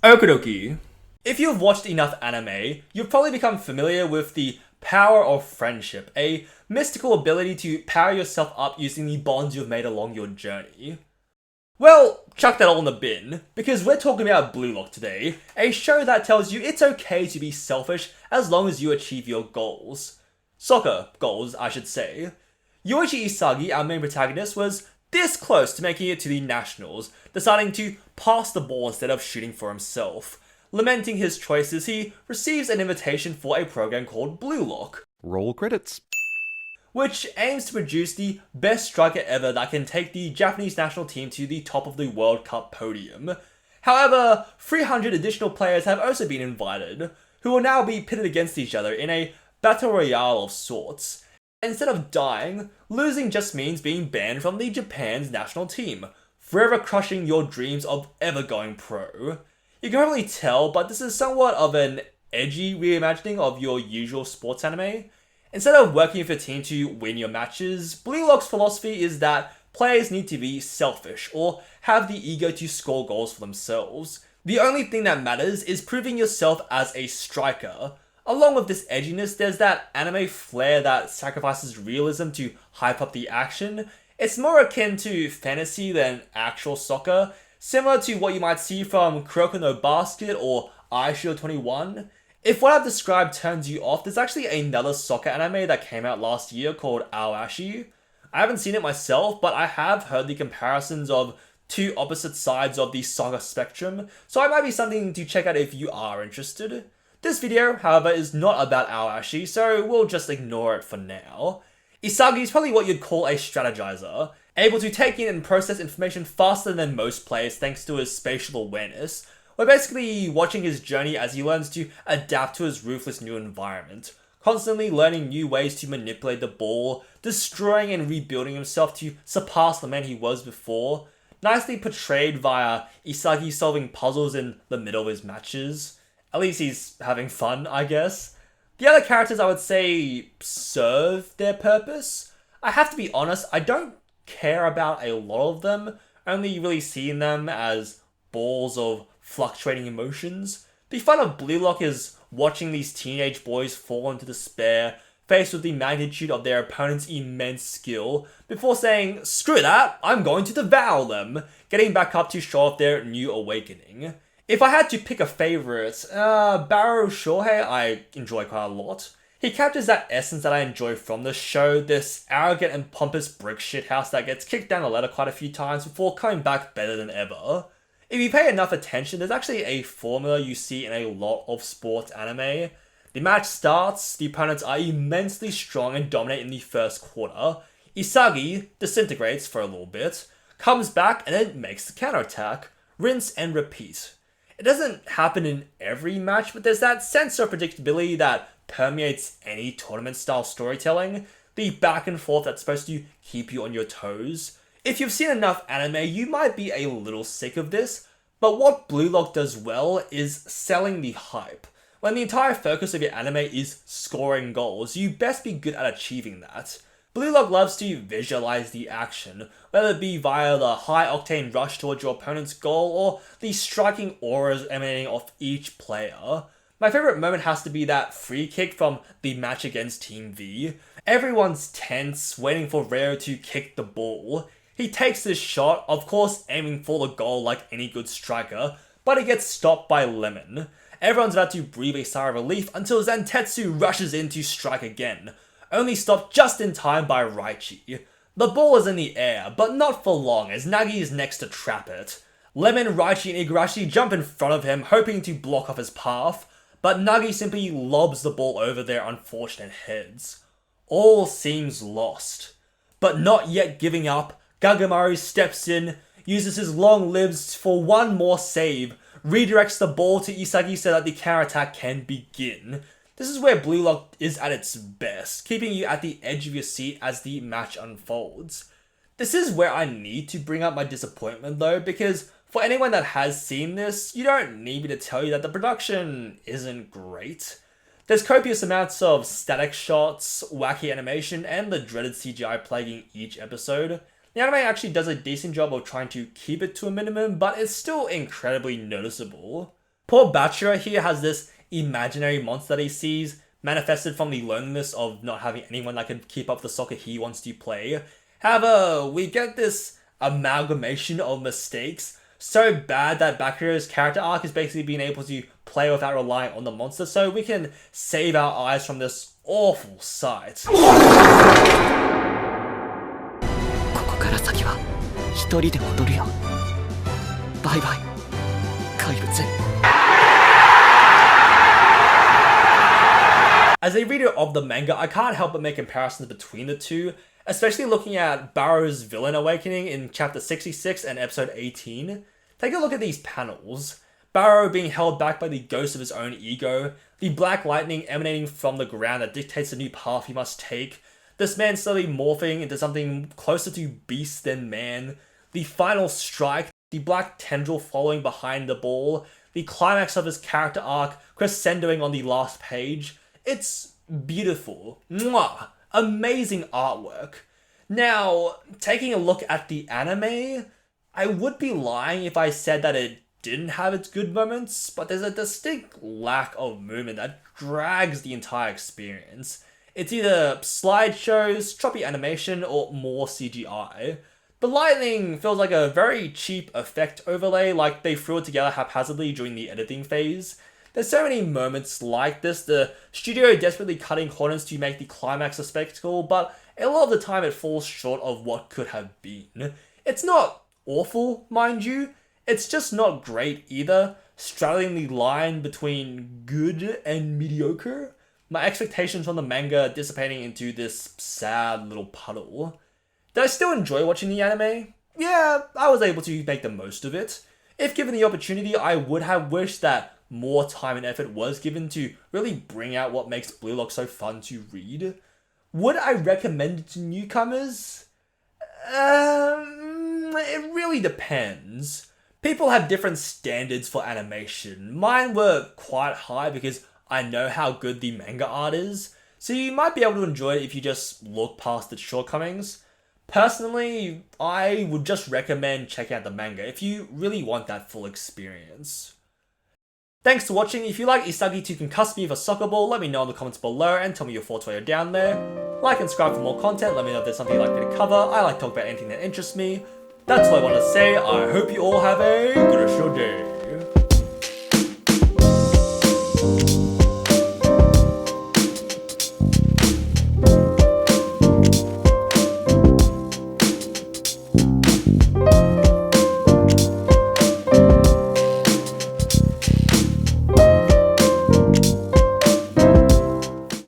Okidoki. If you've watched enough anime, you've probably become familiar with the power of friendship, a mystical ability to power yourself up using the bonds you've made along your journey. Well, chuck that all in the bin, because we're talking about Blue Lock today, a show that tells you it's okay to be selfish as long as you achieve your goals. Soccer goals, I should say. Yoichi Isagi, our main protagonist, was this close to making it to the Nationals, deciding to pass the ball instead of shooting for himself. Lamenting his choices, he receives an invitation for a program called Blue Lock. Roll credits. Which aims to produce the best striker ever that can take the Japanese national team to the top of the World Cup podium. However, 300 additional players have also been invited, who will now be pitted against each other in a battle royale of sorts. Instead of dying, losing just means being banned from the Japan's national team, forever crushing your dreams of ever going pro. You can probably tell, but this is somewhat of an edgy reimagining of your usual sports anime. Instead of working with your team to win your matches, Blue Lock's philosophy is that players need to be selfish or have the ego to score goals for themselves. The only thing that matters is proving yourself as a striker. Along with this edginess, there's that anime flair that sacrifices realism to hype up the action. It's more akin to fantasy than actual soccer, similar to what you might see from Kuroko no Basket or Eyeshield 21. If what I've described turns you off, there's actually another soccer anime that came out last year called Aoashi. I haven't seen it myself, but I have heard the comparisons of two opposite sides of the soccer spectrum, so it might be something to check out if you are interested. This video, however, is not about Aoashi, so we'll just ignore it for now. Isagi is probably what you'd call a strategizer, able to take in and process information faster than most players thanks to his spatial awareness. We're basically watching his journey as he learns to adapt to his ruthless new environment, constantly learning new ways to manipulate the ball, destroying and rebuilding himself to surpass the man he was before, nicely portrayed via Isagi solving puzzles in the middle of his matches. At least he's having fun, I guess. The other characters I would say serve their purpose. I have to be honest, I don't care about a lot of them, only really seeing them as balls of fluctuating emotions. The fun of Blue Lock is watching these teenage boys fall into despair, faced with the magnitude of their opponent's immense skill, before saying, "Screw that, I'm going to devour them," getting back up to show off their new awakening. If I had to pick a favourite, Baro Shohei I enjoy quite a lot. He captures that essence that I enjoy from the show, this arrogant and pompous brick shithouse that gets kicked down the ladder quite a few times before coming back better than ever. If you pay enough attention, there's actually a formula you see in a lot of sports anime. The match starts, the opponents are immensely strong and dominate in the first quarter. Isagi disintegrates for a little bit, comes back and then makes the counterattack. Rinse and repeat. It doesn't happen in every match, but there's that sense of predictability that permeates any tournament-style storytelling. The back and forth that's supposed to keep you on your toes. If you've seen enough anime, you might be a little sick of this, but what Blue Lock does well is selling the hype. When the entire focus of your anime is scoring goals, you best be good at achieving that. Blue Lock loves to visualize the action, whether it be via the high-octane rush towards your opponent's goal or the striking auras emanating off each player. My favourite moment has to be that free kick from the match against Team V. Everyone's tense, waiting for Reo to kick the ball. He takes this shot, of course aiming for the goal like any good striker, but it gets stopped by Lemon. Everyone's about to breathe a sigh of relief until Zantetsu rushes in to strike again, only stopped just in time by Raichi. The ball is in the air, but not for long as Nagi is next to trap it. Lemon, Raichi and Igarashi jump in front of him, hoping to block off his path, but Nagi simply lobs the ball over their unfortunate heads. All seems lost. But not yet giving up, Gagamaru steps in, uses his long limbs for one more save, redirects the ball to Isagi so that the counterattack can begin. This is where Blue Lock is at its best, keeping you at the edge of your seat as the match unfolds. This is where I need to bring up my disappointment though, because for anyone that has seen this, you don't need me to tell you that the production isn't great. There's copious amounts of static shots, wacky animation, and the dreaded CGI plaguing each episode. The anime actually does a decent job of trying to keep it to a minimum, but it's still incredibly noticeable. Poor Bachira here has this imaginary monster that he sees, manifested from the loneliness of not having anyone that can keep up the soccer he wants to play. However, we get this amalgamation of mistakes so bad that Bachira's character arc is basically being able to play without relying on the monster, so we can save our eyes from this awful sight. As a reader of the manga, I can't help but make comparisons between the two, especially looking at Barrow's villain awakening in chapter 66 and episode 18. Take a look at these panels. Barrow being held back by the ghost of his own ego, the black lightning emanating from the ground that dictates the new path he must take, this man slowly morphing into something closer to beast than man, the final strike, the black tendril following behind the ball, the climax of his character arc crescendoing on the last page. It's beautiful. Mwah! Amazing artwork. Now, taking a look at the anime, I would be lying if I said that it didn't have its good moments, but there's a distinct lack of movement that drags the entire experience. It's either slideshows, choppy animation, or more CGI. The lightning feels like a very cheap effect overlay, like they threw it together haphazardly during the editing phase. There's so many moments like this, the studio desperately cutting corners to make the climax a spectacle, but a lot of the time it falls short of what could have been. It's not awful, mind you, it's just not great either, straddling the line between good and mediocre. My expectations from the manga dissipating into this sad little puddle. Did I still enjoy watching the anime? Yeah, I was able to make the most of it. If given the opportunity, I would have wished that more time and effort was given to really bring out what makes Blue Lock so fun to read. Would I recommend it to newcomers? It really depends. People have different standards for animation. Mine were quite high because I know how good the manga art is, so you might be able to enjoy it if you just look past its shortcomings. Personally, I would just recommend checking out the manga if you really want that full experience. Thanks for watching. If you like Isagi to concuss me with a soccer ball, let me know in the comments below and tell me your thoughts while you're down there. Like and subscribe for more content, let me know if there's something you'd like me to cover. I like to talk about anything that interests me. That's all I want to say. I hope you all have a good rest of your day.